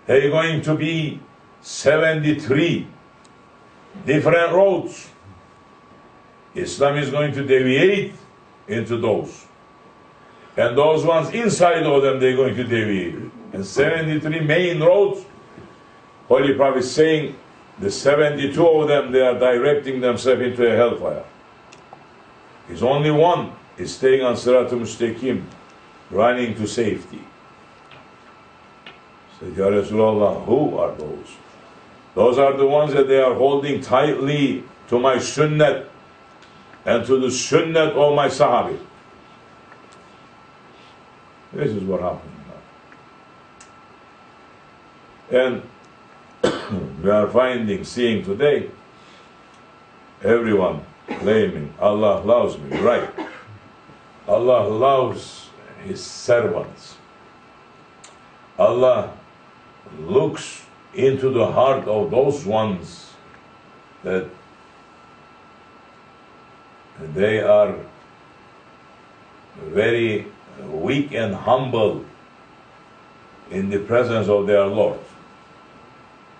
There are going to be 73 different roads. Islam is going to deviate into those. And those ones inside of them, they're going to deviate. And 73 main roads, Holy Prophet is saying, the 72 of them, they are directing themselves into a hellfire. There's only one is staying on Sirat-ı Müstakim, running to safety. Said, Ya Rasulallah, who are those? Those are the ones that they are holding tightly to my sunnat and to the sunnat of my sahabi. This is what happened now. And we are seeing today, everyone claiming Allah loves me, right? Allah loves His servants. Allah looks into the heart of those ones that they are very weak and humble in the presence of their Lord.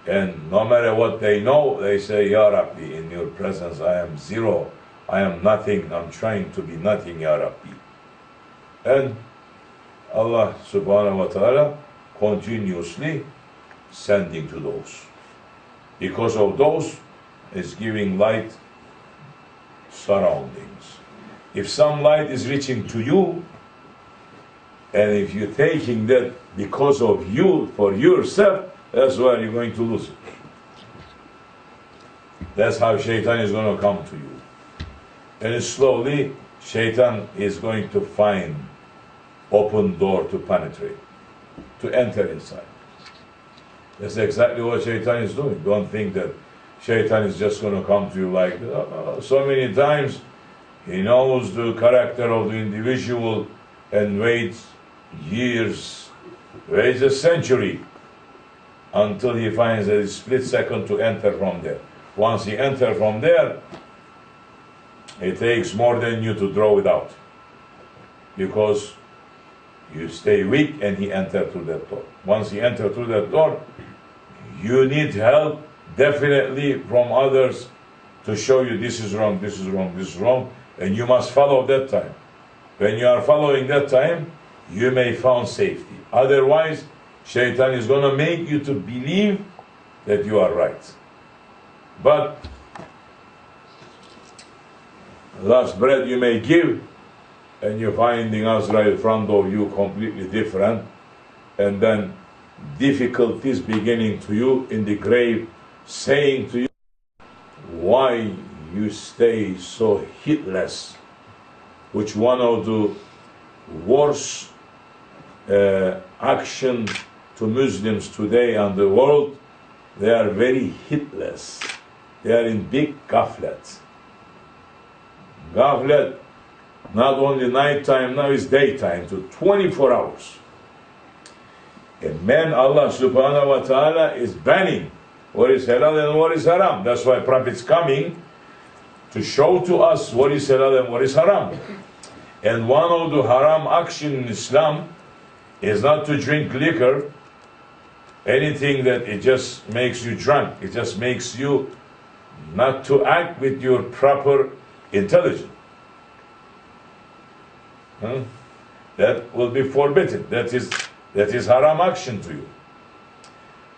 And no matter what they know, they say, Ya Rabbi, in your presence I am zero, I am nothing, I'm trying to be nothing, Ya Rabbi. And Allah subhanahu wa ta'ala continuously sending to those. Because of those, is giving light surroundings. If some light is reaching to you, and if you're taking that because of you, for yourself, that's where you're going to lose it. That's how Shaitan is going to come to you. And slowly, Shaitan is going to find open door to penetrate, to enter inside. That's exactly what Shaitan is doing. Don't think that Shaitan is just going to come to you like so many times. He knows the character of the individual and waits years, waits a century until he finds a split second to enter from there. Once he enters from there, it takes more than you to draw it out, because you stay weak and he enters through that door. Once he enters through that door, you need help definitely from others to show you this is wrong, this is wrong, this is wrong, and you must follow that time. When you are following that time, you may find safety. Otherwise, Shaitan is going to make you to believe that you are right. But last breath you may give, and you're finding Azrael in front of you completely different, and then difficulties beginning to you in the grave, saying to you, why you stay so heedless? Which one of the worst action to Muslims today and the world, they are very heedless. They are in big ghaflat. Ghaflat, not only nighttime, now it's daytime, to 24 hours. And man, Allah subhanahu wa ta'ala is banning what is halal and what is haram. That's why Prophet's coming to show to us what is halal and what is haram. And one of the haram action in Islam is not to drink liquor, anything that it just makes you drunk. It just makes you not to act with your proper intelligence. That will be forbidden. That is haram action to you.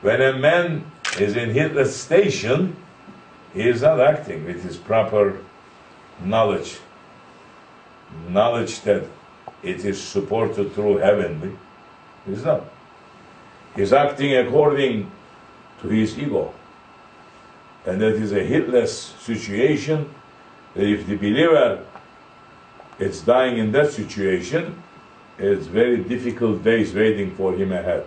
When a man is in heedless station, he is not acting with his proper knowledge that it is supported through heavenly. He's not. He's acting according to his ego. And that is a heedless situation, that if the believer is dying in that situation, it's very difficult days waiting for him ahead.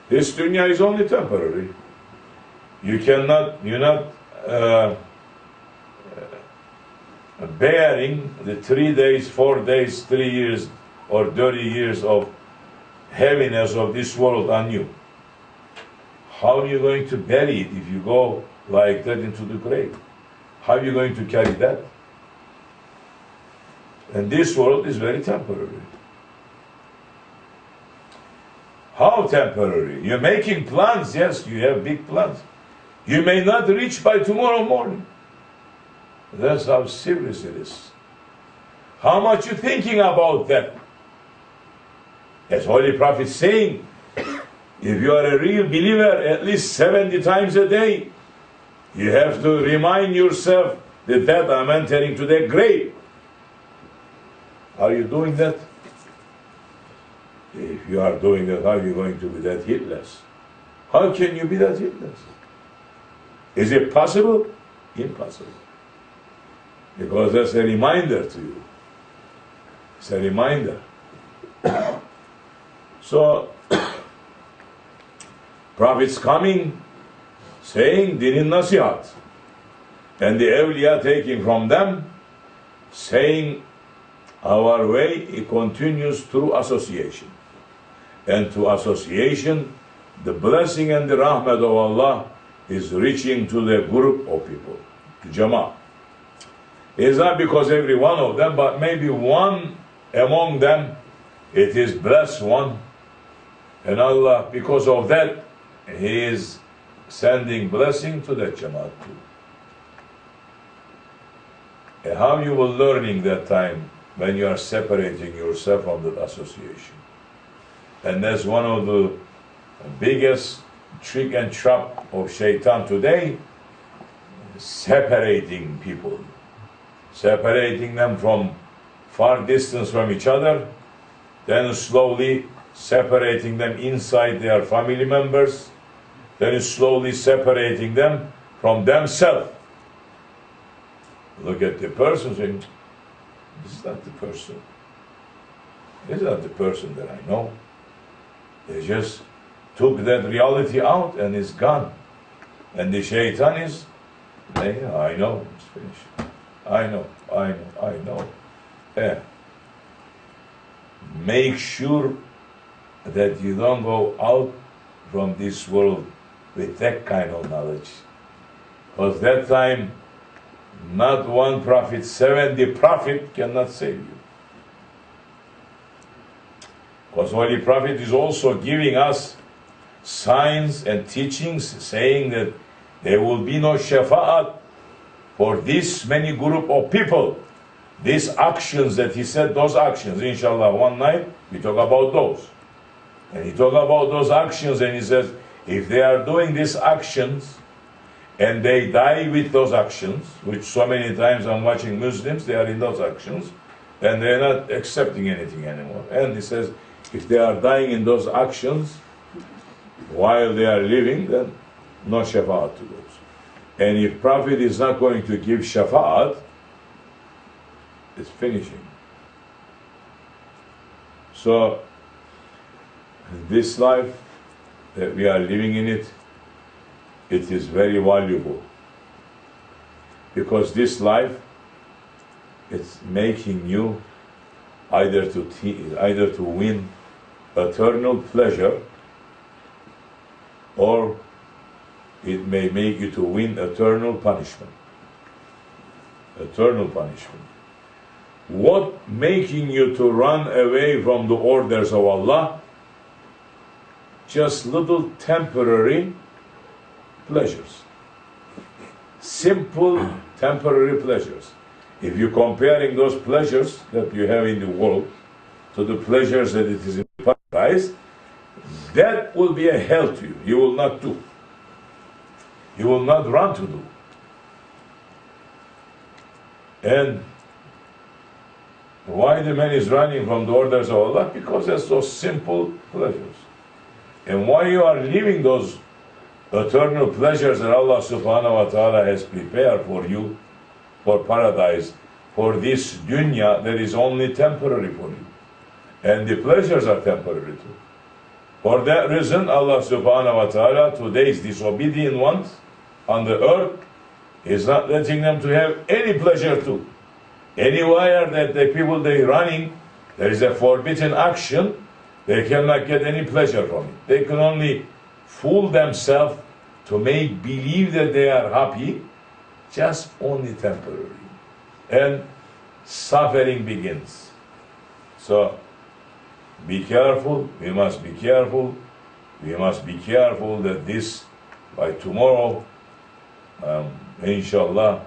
This dunya is only temporary. You're not bearing the 3 days, 4 days, 3 years, or 30 years of heaviness of this world on you. How are you going to bury it if you go like that into the grave? How are you going to carry that? And this world is very temporary. How temporary? You're making plans, yes, you have big plans. You may not reach by tomorrow morning. That's how serious it is. How much you thinking about that? As Holy Prophet saying, if you are a real believer, at least 70 times a day, you have to remind yourself that I'm entering to the grave. Are you doing that? If you are doing that, how are you going to be that heedless? How can you be that heedless? Is it possible? Impossible. Because that's a reminder to you. It's a reminder. So, Prophet's coming, saying dinin nasihat. And the awliya taking from them, saying our way, it continues through association. And to association, the blessing and the rahmat of Allah is reaching to the group of people, to Jama'ah. It's not because every one of them, but maybe one among them, it is blessed one. And Allah, because of that, He is sending blessing to that Jama'ah too. And how you will learning that time when you are separating yourself from that association. And that's one of the biggest trick and trap of shaitan today, separating people, separating them from far distance from each other, then slowly separating them inside their family members, then slowly separating them from themselves. Look at the person saying, this is not the person. This is not the person that I know. They just took that reality out and it's gone. And the shaitan is, I know, it's finished. I know. Yeah. Make sure that you don't go out from this world with that kind of knowledge. Because that time, not one prophet, 70 prophet cannot save you. Because Holy Prophet is also giving us signs and teachings saying that there will be no shafa'at for this many group of people. These actions that he said, those actions, inshallah, one night we talk about those. And he talk about those actions and he says, if they are doing these actions and they die with those actions, which so many times I'm watching Muslims, they are in those actions, and they're not accepting anything anymore. And he says, if they are dying in those actions while they are living, then no shafa'at to those. And if Prophet is not going to give shafa'at, it's finishing. So, this life that we are living in it is very valuable. Because this life, it's making you either to win eternal pleasure, or it may make you to win eternal punishment. Eternal punishment. What making you to run away from the orders of Allah? Just little temporary pleasures. Simple temporary pleasures. If you're comparing those pleasures that you have in the world to the pleasures that it is in paradise, that will be a hell to you. You will not do. You will not run to do. And why the man is running from the orders of Allah? Because there's those simple pleasures. And why you are leaving those eternal pleasures that Allah subhanahu wa ta'ala has prepared for you, for paradise, for this dunya that is only temporary for you. And the pleasures are temporary too. For that reason, Allah subhanahu wa ta'ala, today's disobedient ones on the earth, is not letting them to have any pleasure too. Anywhere that the people they running, there is a forbidden action, they cannot get any pleasure from it. They can only fool themselves to make believe that they are happy, just only temporary. And suffering begins. So, be careful, we must be careful we must be careful that this, by tomorrow, inshallah,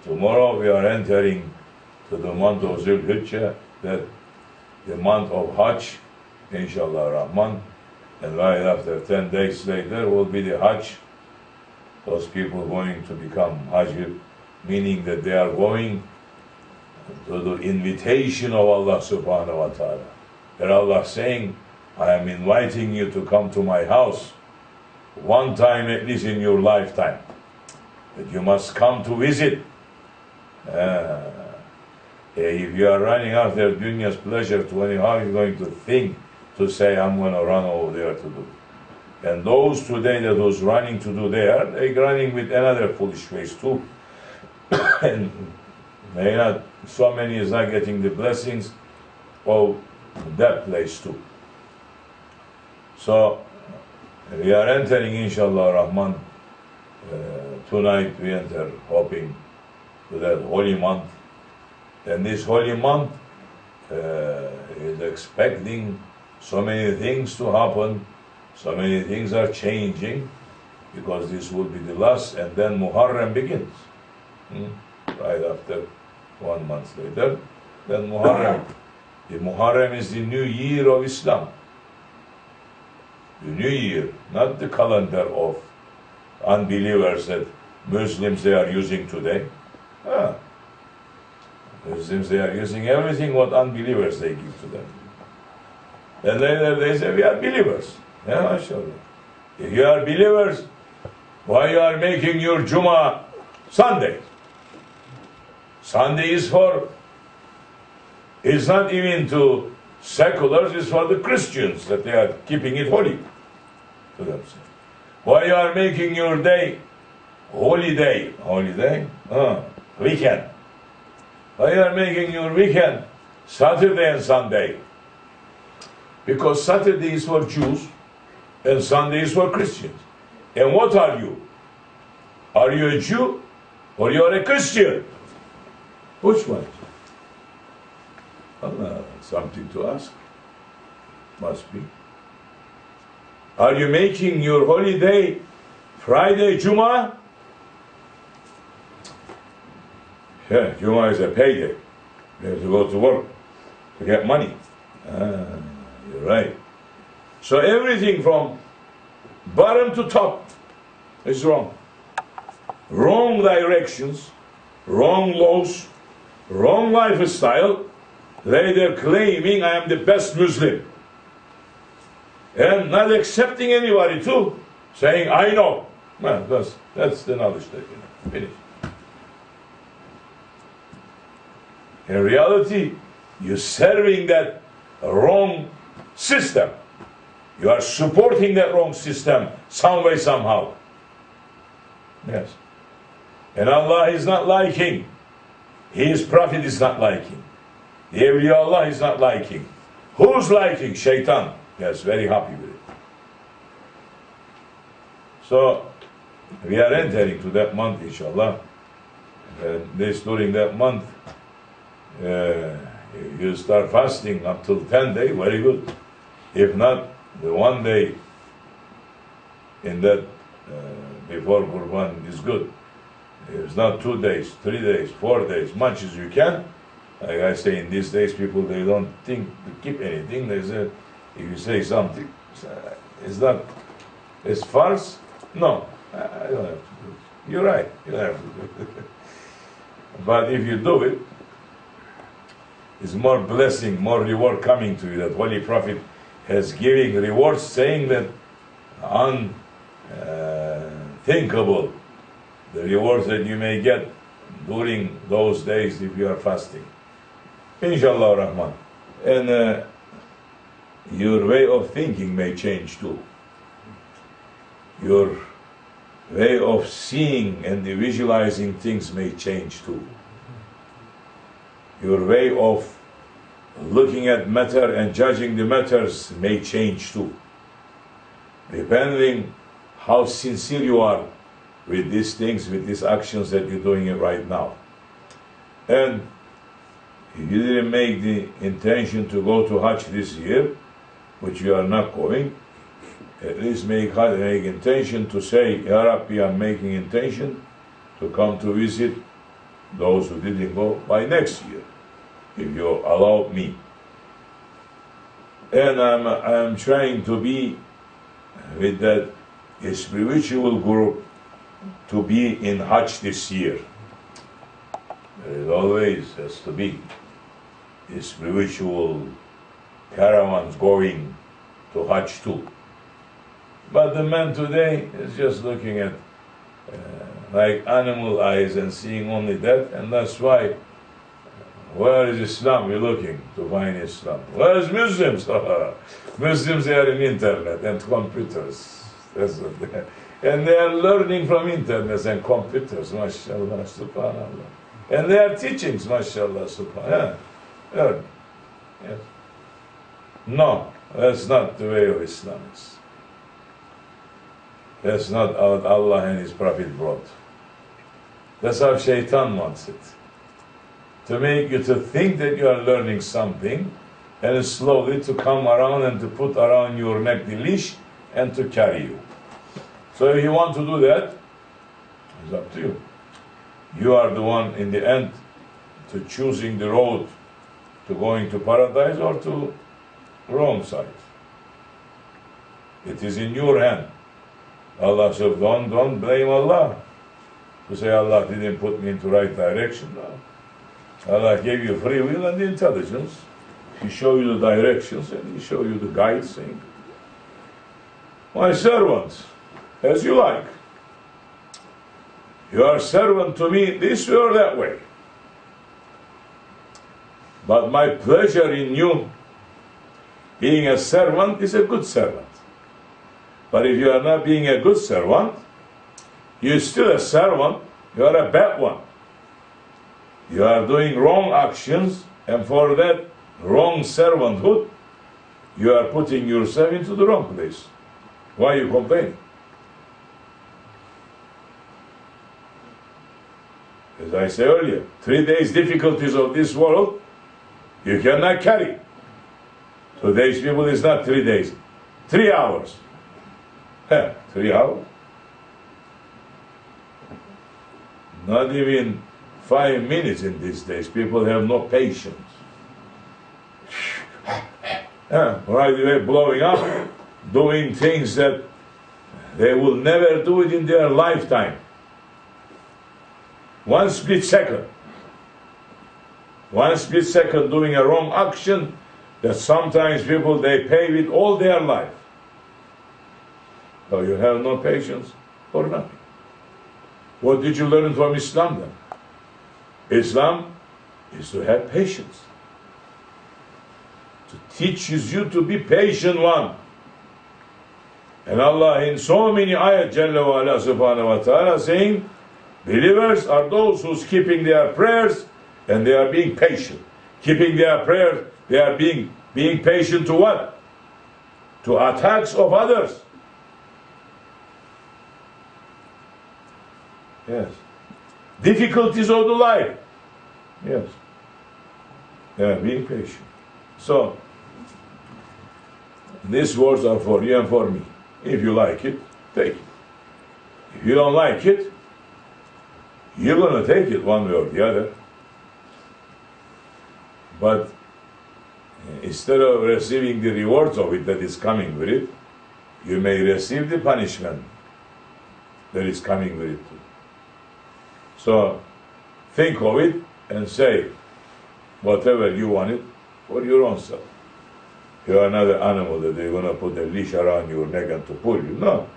tomorrow we are entering to the month of Zulhijjah, that the month of Hajj, inshallah Rahman, and right after 10 days later will be the Hajj. Those people going to become Hajj, meaning that they are going to the invitation of Allah subhanahu wa ta'ala. That Allah saying, I am inviting you to come to my house one time at least in your lifetime. That you must come to visit. If you are running after dunya's pleasure, how are you going to think to say, I'm going to run over there to do? And those today that was running to do there, they're running with another foolish ways too. And may not, so many is not getting the blessings of that place too. So, we are entering, inshallah Rahman, tonight we enter hoping to that holy month. And this holy month is expecting so many things to happen, so many things are changing, because this will be the last, and then Muharram begins. Right after 1 month later, then Muharram. The Muharram is the new year of Islam. The new year, not the calendar of unbelievers that Muslims they are using today. Muslims they are using everything what unbelievers they give to them. And later they say we are believers. Yeah, mashallah. If you are believers, why you are making your Jummah Sunday? Sunday is for, it's not even to seculars, it's for the Christians that they are keeping it holy to themselves. Why you are making your day holy day? Weekend. Why you are making your weekend Saturday and Sunday? Because Saturday is for Jews and Sunday is for Christians. And what are you? Are you a Jew or you are a Christian? Which one? Allah, something to ask. Must be. Are you making your holiday Friday, Jummah? Yeah, Jummah is a payday. You have to go to work to get money. You're right. So everything from bottom to top is wrong. Wrong directions, wrong laws, wrong lifestyle. Later claiming I am the best Muslim. And not accepting anybody too, saying I know. Well, that's the knowledge that you know. Finish. In reality, you're serving that wrong system. You are supporting that wrong system some way, somehow. Yes. And Allah is not liking. His Prophet is not liking. The awliya Allah is not liking. Who's liking? Shaitan. Yes, very happy with it. So, we are entering to that month, inshallah. During that month, you start fasting up till 10 days, very good. If not, the 1 day in that before Qurban is good. If it's not 2 days, 3 days, 4 days, much as you can. Like I say, in these days, people, they don't think to keep anything. They say, if you say something, it's not, it's false. No, I don't have to do it. You're right, you don't have to do it. But if you do it, it's more blessing, more reward coming to you. That Holy Prophet has giving rewards, saying that unthinkable, the rewards that you may get during those days if you are fasting. Inshallah Rahman. And your way of thinking may change too. Your way of seeing and visualizing things may change too. Your way of looking at matter and judging the matters may change too. Depending how sincere you are with these things, with these actions that you're doing it right now. And if you didn't make the intention to go to Hajj this year, which you are not going, at least make intention to say, Ya Rabbi, I'm making intention to come to visit those who didn't go by next year, if you allow me. And I'm trying to be with that spiritual group to be in Hajj this year. There is always has to be spiritual caravans going to Hajj too. But the man today is just looking at like animal eyes and seeing only that, and that's why where is Islam? We're looking to find Islam. Where is Muslims? Muslims are in internet and computers. That's what they are. And they are learning from internet and computers, mashallah, subhanallah. And they are teachings, mashallah, subhanallah. Yeah. Yes. No, that's not the way of Islam is. That's not what Allah and His Prophet brought. That's how Shaitan wants it. To make you to think that you are learning something, and slowly to come around and to put around your neck the leash and to carry you. So if you want to do that, it's up to you. You are the one in the end to choosing the road to going to paradise or to wrong side. It is in your hand. Allah said, don't blame Allah. To say Allah didn't put me into right direction. No. Allah gave you free will and intelligence. He showed you the directions and He showed you the guides, saying, my servants, as you like. You are servant to me this way or that way. But my pleasure in you being a servant is a good servant. But if you are not being a good servant, you're still a servant, you are a bad one. You are doing wrong actions, and for that wrong servanthood, you are putting yourself into the wrong place. Why are you complaining? As I said earlier, 3 days difficulties of this world, you cannot carry. Today's people is not 3 days, 3 hours. 3 hours? Not even 5 minutes in these days. People have no patience. Right away blowing up, doing things that they will never do it in their lifetime. 1 split second. 1 split second doing a wrong action that sometimes people, they pay with all their life. So you have no patience for nothing. What did you learn from Islam then? Islam is to have patience. To teaches you to be patient one. And Allah in so many ayat Jalla wa ala subhanahu wa ta'ala saying, believers are those who's keeping their prayers and they are being patient. Keeping their prayers, they are being patient to what? To attacks of others. Yes. Difficulties of the life. Yes. They are being patient. So, these words are for you and for me. If you like it, take it. If you don't like it, you're going to take it one way or the other. But instead of receiving the rewards of it that is coming with it, you may receive the punishment that is coming with it too. So, think of it and say whatever you want it for your own self. You are not an animal that they're going to put a leash around your neck and to pull you. No.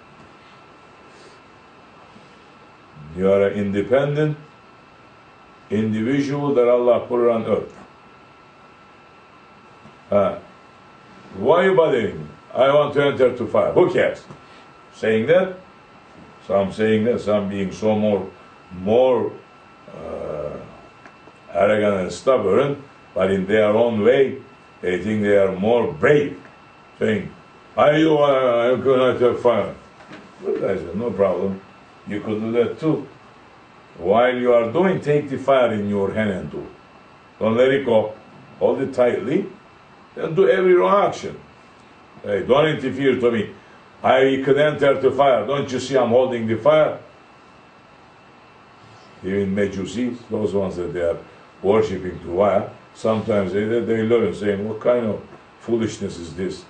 You are an independent individual that Allah put on earth. Why are you bothering me? I want to enter to fire. Who cares? Saying that, some saying that, some being so more arrogant and stubborn, but in their own way, they think they are more brave. Saying, I'm going to fire. But I said, no problem. You could do that too. While you are doing, take the fire in your hand and do. Don't let it go. Hold it tightly and do every wrong action. Hey, don't interfere to me. I could enter the fire. Don't you see I'm holding the fire? Even Mejusis, those ones that they are worshipping to fire, sometimes they learn saying, what kind of foolishness is this?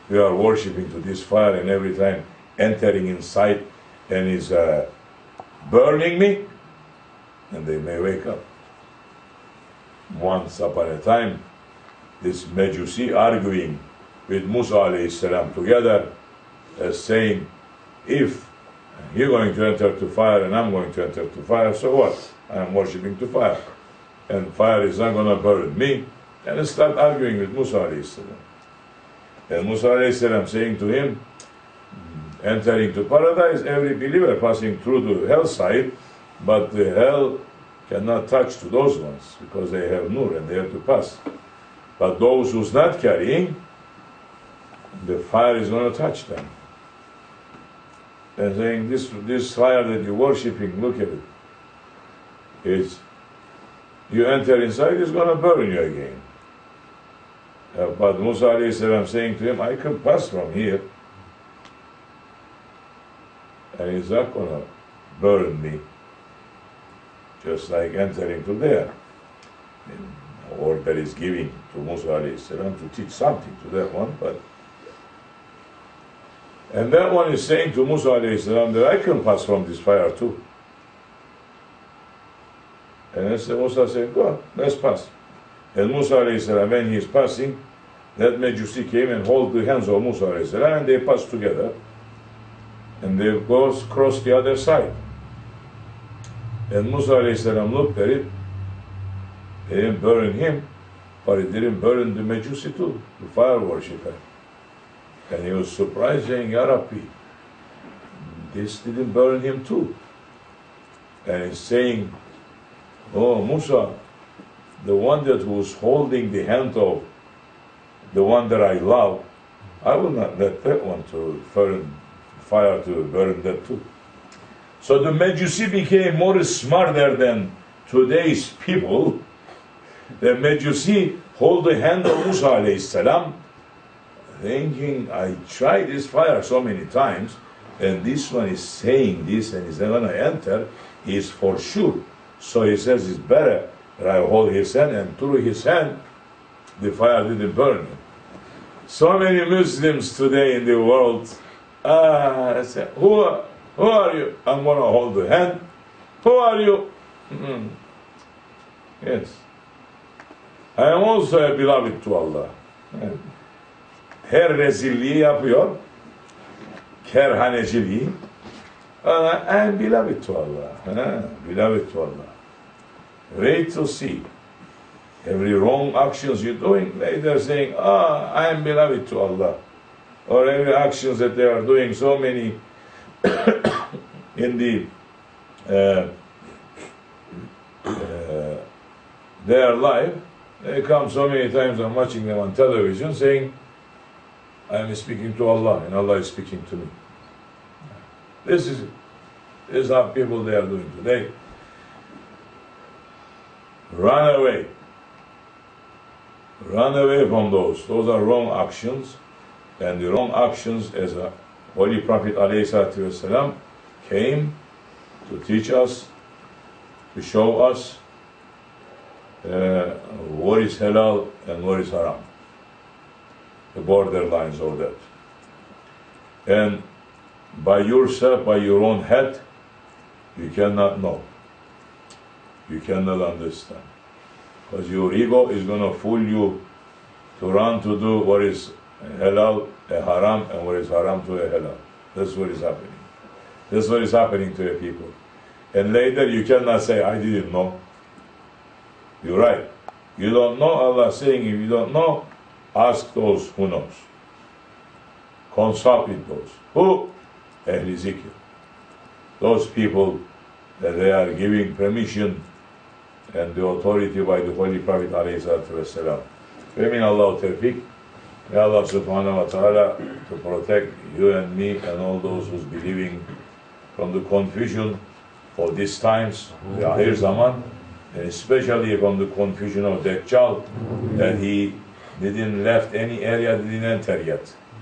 We are worshipping to this fire and every time entering inside and is burning me, and they may wake up. Once upon a time, this Mejusi arguing with Musa alayhi salam together, saying, if you're going to enter to fire and I'm going to enter to fire, so what? I'm worshipping to fire. And fire is not going to burn me. And they start arguing with Musa alayhi salam. And Musa alayhi salam saying to him, entering to paradise, every believer passing through the hell side, but the hell cannot touch to those ones because they have nur and they have to pass. But those who's not carrying, the fire is going to touch them. And saying, this fire that you're worshipping, look at it. You enter inside, it's going to burn you again. But Musa alayhi salam saying to him, I can pass from here, and it's not going to burn me, just like entering to there. Or that is giving to Musa alayhi salam to teach something to that one, and that one is saying to Musa alayhi salam that I can pass from this fire too. And Musa said, go on, let's pass. And Musa alayhi salam, when he is passing, that Mejusi came and hold the hands of Musa alayhi salam, and they passed together. And they both crossed the other side. And Musa alayhi salam looked at it. It didn't burn him, but it didn't burn the Mejusi too, the fire worshipper. And he was surprised, saying, Ya Rabbi, this didn't burn him too. And he's saying, oh Musa, the one that was holding the hand of the one that I love, I will not let that one to burn, fire to burn that too. So the Mejusi became more smarter than today's people. The Mejusi hold the hand of Musa alayhi salam, thinking, I tried this fire so many times, and this one is saying this, and he's not going to enter, is for sure. So he says it's better that I hold his hand, and through his hand, the fire didn't burn him. So many Muslims today in the world, say, who are you? I'm going to hold the hand. Who are you? Yes. I am also a beloved to Allah. Her rezilliği yapıyor, kerhaneciliği. I am beloved to Allah. Beloved to Allah. Wait to see. Every wrong actions you're doing, they're saying, I am beloved to Allah. Or every actions that they are doing, so many in the their life, they come so many times, I'm watching them on television saying, I am speaking to Allah and Allah is speaking to me. This is how people they are doing today. Run away. Run away from those. Those are wrong actions. And the wrong actions, as a Holy Prophet ﷺ came to teach us, to show us what is halal and what is haram. The borderlines of that. And by yourself, by your own head, you cannot know. You cannot understand. Because your ego is going to fool you to run to do what is halal, a haram, and what is haram to a halal. That's what is happening. That's what is happening to the people. And later you cannot say, I didn't know. You're right. You don't know. Allah saying, if you don't know, ask those who knows. Consult with those. Who? Ahli Zikr. Those people that they are giving permission and the authority by the Holy Prophet ﷺ. Amin Allah tawfiq. May Allah subhanahu wa ta'ala to protect you and me and all those who's believing from the confusion of these times, the Akhir Zaman, and especially from the confusion of Dajjal, that he didn't left any area, didn't enter yet.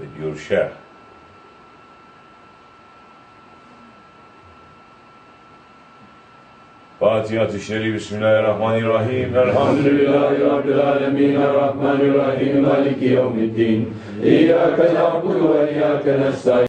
with your Sheikh. Fatiha-i Şerif, Bismillahirrahmanirrahim. Elhamdülillahi Rabbil alemin. Errahmanirrahim. Maliki yevmiddin. İyyâke na'budu ve iyyâke nestaîn.